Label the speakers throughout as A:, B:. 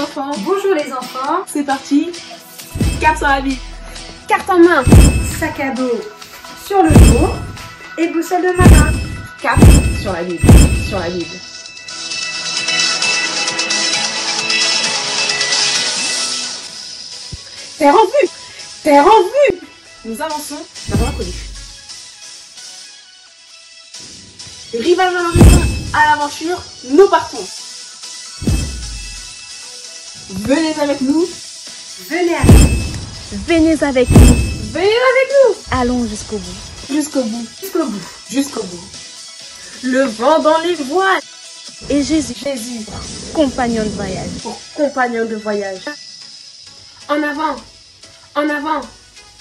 A: enfants.
B: Bonjour les enfants.
A: C'est parti. Cap sur la Bible.
B: Carte en main. Sac à dos sur le dos. Et boussole de marin.
A: Cap sur la Bible. Sur la Bible. Terre en vue. Terre en vue. Nous avançons vers l'inconnu. Rivage à l'horizon, à l'aventure, nous partons. Venez avec nous.
B: Venez avec nous.
C: Venez avec nous.
A: Venez avec nous.
C: Allons jusqu'au bout.
A: Jusqu'au bout.
B: Jusqu'au bout.
A: Jusqu'au bout. Le vent dans les voiles.
C: Et Jésus,
A: Jésus,
C: compagnon de voyage.
A: pour compagnon de voyage. En avant. En avant.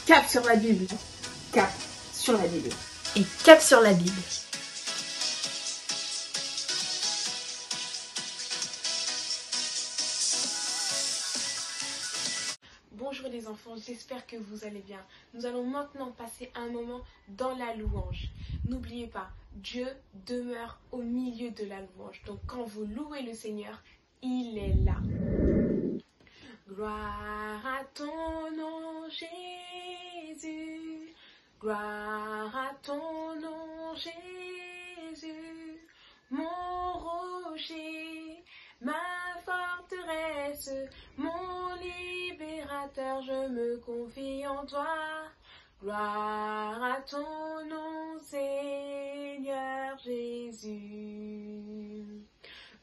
A: Cap sur la Bible. Cap sur la Bible.
C: Et cap sur la Bible.
A: Bonjour les enfants, j'espère que vous allez bien. Nous allons maintenant passer un moment dans la louange. N'oubliez pas, Dieu demeure au milieu de la louange. Donc quand vous louez le Seigneur, il est là. Gloire à ton nom Jésus, gloire à ton nom Jésus, mon rocher, ma forteresse, mon libérateur, je me confie en toi. Gloire à ton nom Seigneur Jésus,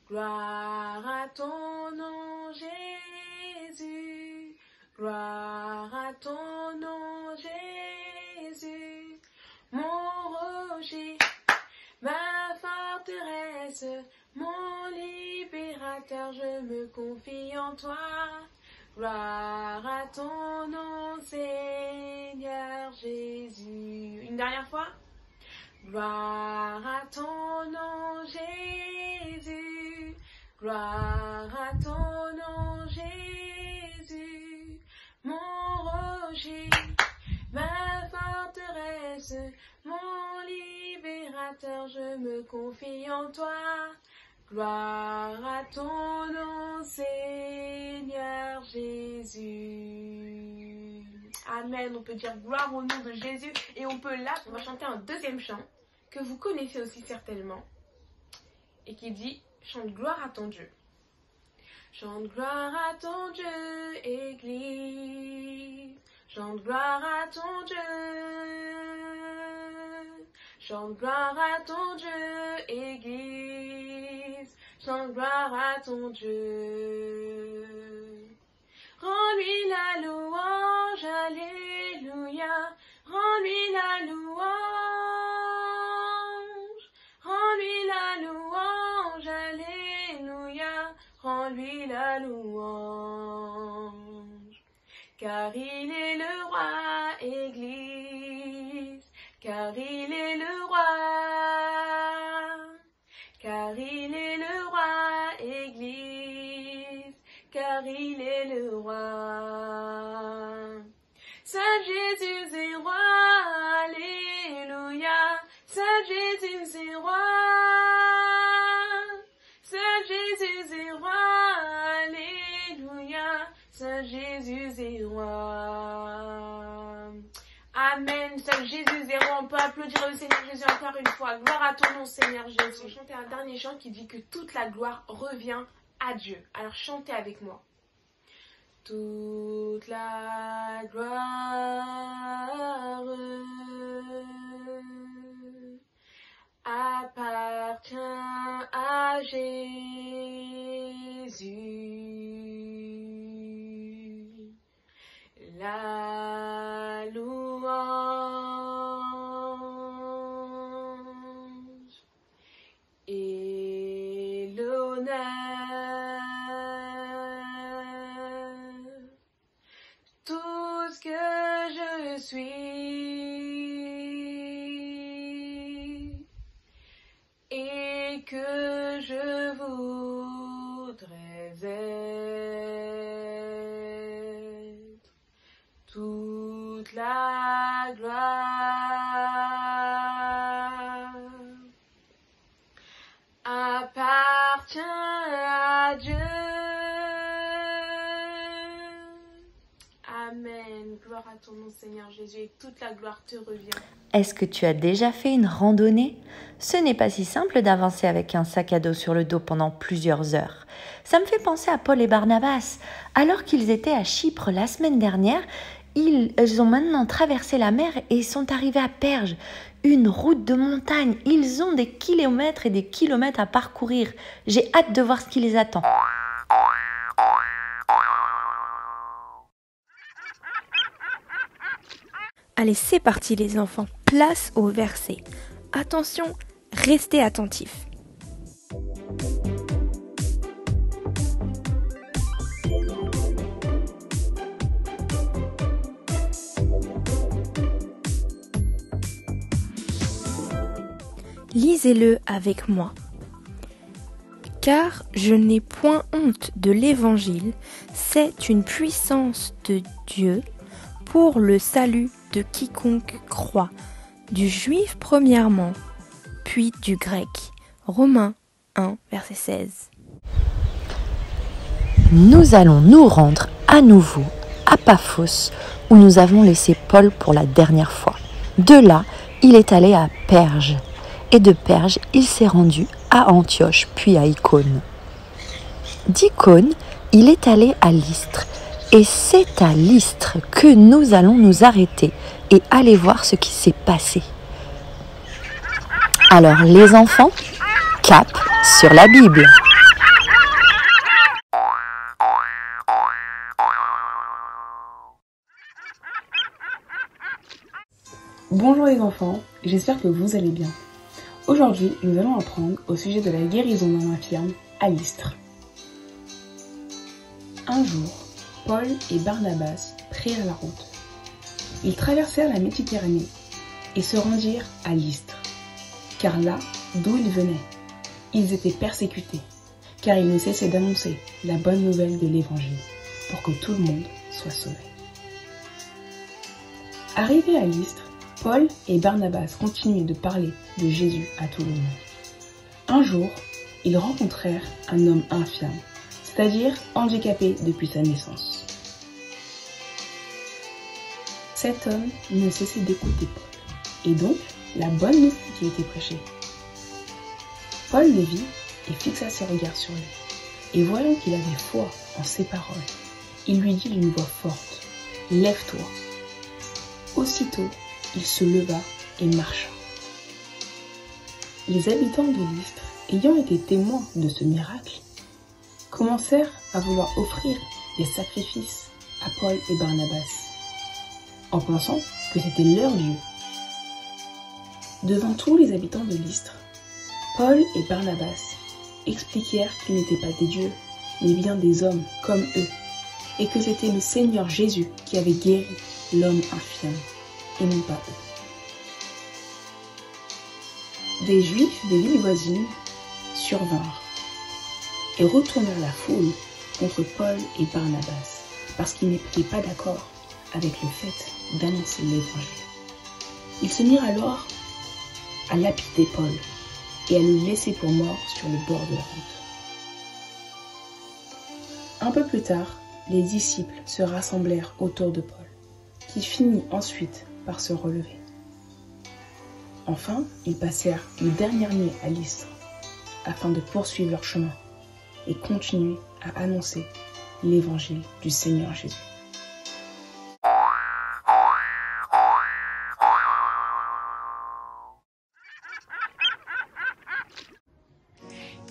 A: gloire à ton nom Jésus, gloire à ton nom Jésus, mon rocher, ma forteresse, mon libérateur, je me confie en toi. Gloire à ton nom Seigneur Jésus. Une dernière fois. Gloire à ton nom Jésus, gloire à ton nom Jésus, mon rocher, ma forteresse, mon libérateur, je me confie en toi. Gloire à ton nom Seigneur Jésus. Amen, on peut dire gloire au nom de Jésus et on peut là, on va chanter un deuxième chant que vous connaissez aussi certainement et qui dit chante gloire à ton Dieu. Chante gloire à ton Dieu, Église. Chante gloire à ton Dieu. Chante gloire à ton Dieu, Église. Chante gloire à ton Dieu. Rends-lui la louange, alléluia. Rends-lui la louange. Rends-lui la louange, alléluia. Rends-lui la louange. Car il est le roi, Église. Car il est le roi. Car il est le roi, Église. Car il est le roi. Saint Jésus est roi, alléluia. Saint Jésus est roi. Saint Jésus est roi, alléluia. Saint Jésus est roi. Amen. Saint Jésus est roi. On peut applaudir le Seigneur Jésus encore une fois. Gloire à ton nom, Seigneur Jésus. On va chanter un dernier chant qui dit que toute la gloire revient à Dieu. Alors chantez avec moi. Toute la gloire appartient à Jésus. La louange et l'honneur, tout ce que je suis et que je voudrais être, toute la gloire appartient à Dieu. Gloire à ton nom, Seigneur Jésus, et toute la gloire te revient.
D: Est-ce que tu as déjà fait une randonnée ? Ce n'est pas si simple d'avancer avec un sac à dos sur le dos pendant plusieurs heures. Ça me fait penser à Paul et Barnabas. Alors qu'ils étaient à Chypre la semaine dernière, ils ont maintenant traversé la mer et sont arrivés à Perge, une route de montagne. Ils ont des kilomètres et des kilomètres à parcourir. J'ai hâte de voir ce qui les attend.
C: Allez, c'est parti les enfants, place au verset. Attention, restez attentifs. Lisez-le avec moi. Car je n'ai point honte de l'Évangile, c'est une puissance de Dieu pour le salut de quiconque croit, du juif premièrement, puis du grec. Romains 1, verset 16.
D: Nous allons nous rendre à nouveau à Paphos, où nous avons laissé Paul pour la dernière fois. De là, il est allé à Perge. Et de Perge, il s'est rendu à Antioche, puis à Icône. D'Icône, il est allé à Lystre. Et c'est à Lystre que nous allons nous arrêter et aller voir ce qui s'est passé. Alors les enfants, cap sur la Bible.
E: Bonjour les enfants, j'espère que vous allez bien. Aujourd'hui, nous allons apprendre au sujet de la guérison d'un infirme à Lystre. Un jour, Paul et Barnabas prirent la route. Ils traversèrent la Méditerranée et se rendirent à Lystre, car là, d'où ils venaient, ils étaient persécutés, car ils ne cessaient d'annoncer la bonne nouvelle de l'Évangile pour que tout le monde soit sauvé. Arrivés à Lystre, Paul et Barnabas continuaient de parler de Jésus à tout le monde. Un jour, ils rencontrèrent un homme infirme, c'est-à-dire handicapé depuis sa naissance. Cet homme ne cessait d'écouter Paul, et donc la bonne nouvelle qui était prêchée. Paul le vit et fixa ses regards sur lui, et voyant qu'il avait foi en ses paroles, il lui dit d'une voix forte, « Lève-toi !» Aussitôt, il se leva et marcha. Les habitants de Lystre, ayant été témoins de ce miracle, commencèrent à vouloir offrir des sacrifices à Paul et Barnabas, en pensant que c'était leur Dieu. Devant tous les habitants de Lystre, Paul et Barnabas expliquèrent qu'ils n'étaient pas des dieux, mais bien des hommes comme eux, et que c'était le Seigneur Jésus qui avait guéri l'homme infirme, et non pas eux. Des Juifs des villes voisines survinrent et retournèrent la foule contre Paul et Barnabas, parce qu'ils n'étaient pas d'accord avec le fait d'annoncer l'Évangile. Ils se mirent alors à lapider Paul et à le laisser pour mort sur le bord de la route. Un peu plus tard, les disciples se rassemblèrent autour de Paul, qui finit ensuite par se relever. Enfin, ils passèrent une dernière nuit à Lystre, afin de poursuivre leur chemin et continuer à annoncer l'évangile du Seigneur Jésus.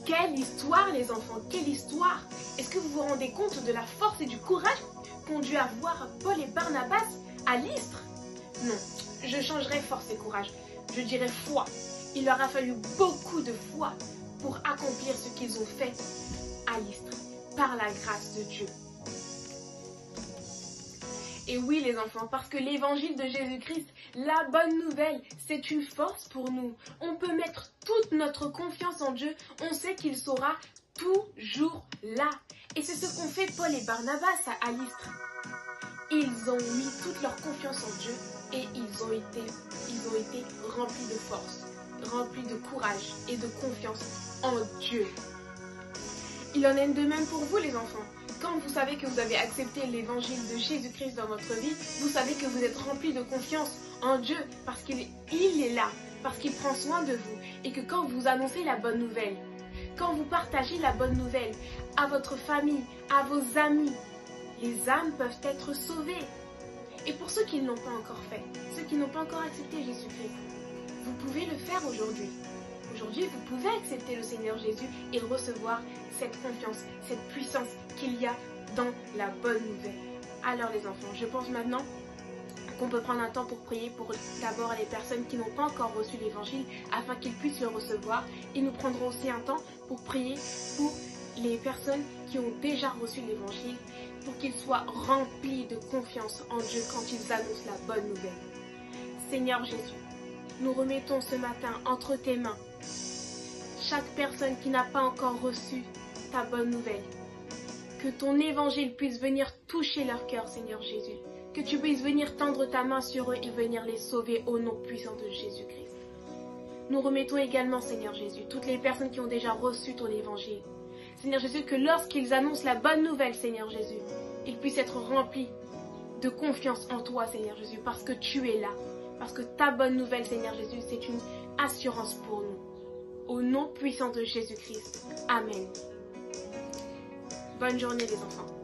A: Quelle histoire les enfants, quelle histoire! Est-ce que vous vous rendez compte de la force et du courage qu'ont dû avoir Paul et Barnabas à Lystre? Non, je changerai force et courage, je dirais foi. Il leur a fallu beaucoup de foi pour accomplir ce qu'ils ont fait à Lystre, par la grâce de Dieu. Et oui les enfants, parce que l'évangile de Jésus-Christ, la bonne nouvelle, c'est une force pour nous. On peut mettre toute notre confiance en Dieu, on sait qu'il sera toujours là. Et c'est ce qu'ont fait Paul et Barnabas à Lystre. Ils ont mis toute leur confiance en Dieu et ils ont été remplis de force, remplis de courage et de confiance en Dieu. Il en est de même pour vous les enfants. quand vous savez que vous avez accepté l'évangile de Jésus-Christ dans votre vie, vous savez que vous êtes rempli de confiance en Dieu parce qu'il est là, parce qu'il prend soin de vous. Et que quand vous annoncez la bonne nouvelle, quand vous partagez la bonne nouvelle à votre famille, à vos amis, les âmes peuvent être sauvées. Et pour ceux qui ne l'ont pas encore fait, ceux qui n'ont pas encore accepté Jésus-Christ, vous pouvez le faire aujourd'hui. Aujourd'hui, vous pouvez accepter le Seigneur Jésus et recevoir cette confiance, cette puissance qu'il y a dans la bonne nouvelle. Alors les enfants, je pense maintenant qu'on peut prendre un temps pour prier pour d'abord les personnes qui n'ont pas encore reçu l'évangile afin qu'ils puissent le recevoir. Et nous prendrons aussi un temps pour prier pour les personnes qui ont déjà reçu l'évangile pour qu'ils soient remplis de confiance en Dieu quand ils annoncent la bonne nouvelle. Seigneur Jésus, nous remettons ce matin entre tes mains chaque personne qui n'a pas encore reçu ta bonne nouvelle. Que ton évangile puisse venir toucher leur cœur, Seigneur Jésus. Que tu puisses venir tendre ta main sur eux et venir les sauver au nom puissant de Jésus-Christ. Nous remettons également, Seigneur Jésus, toutes les personnes qui ont déjà reçu ton évangile. Seigneur Jésus, que lorsqu'ils annoncent la bonne nouvelle, Seigneur Jésus, ils puissent être remplis de confiance en toi, Seigneur Jésus, parce que tu es là. Parce que ta bonne nouvelle, Seigneur Jésus, c'est une assurance pour nous. Au nom puissant de Jésus-Christ. Amen. Bonne journée les enfants.